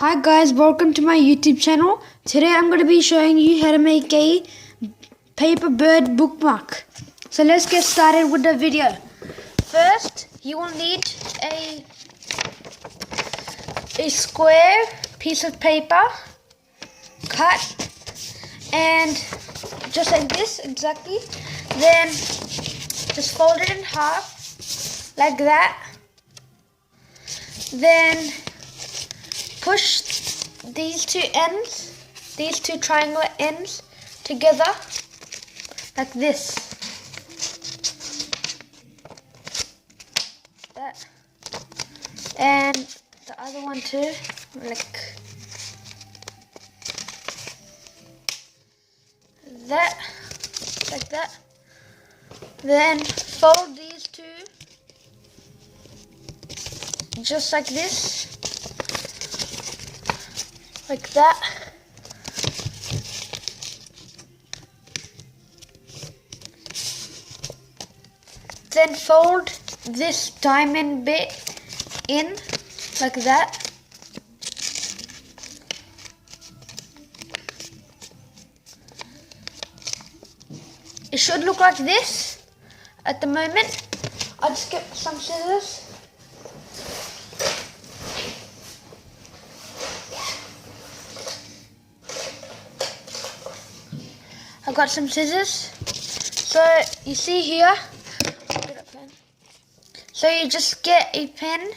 Hi guys, welcome to my YouTube channel. Today I'm going to be showing you how to make a paper bird bookmark. So let's get started with the video. First, you will need a square piece of paper, cut, and just like this, exactly. Then just fold it in half, like that. Then push these two triangular ends together like this. That. And the other one too, like that, like that. Then fold these two just like this, like that. Then fold this diamond bit in like that. It should look like this at the moment. I'll just get some scissors. I've got some scissors. So you see here, so you just get a pen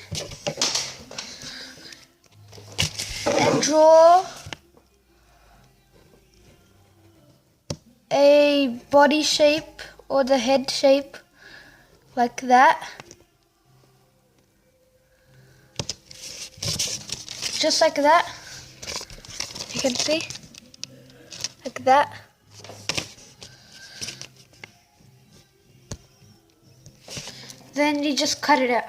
and draw a body shape or the head shape like that. Just like that. You can see, like that. Then you just cut it out.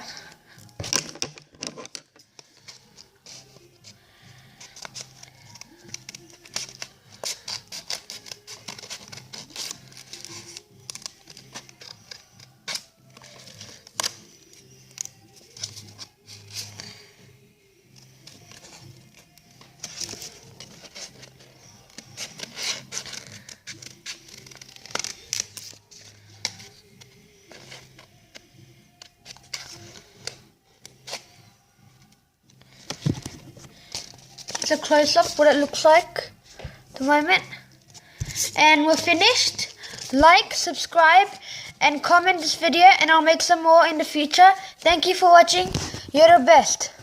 It's a close-up what it looks like at the moment. And we're finished. Like, subscribe, and comment this video, and I'll make some more in the future. Thank you for watching. You're the best.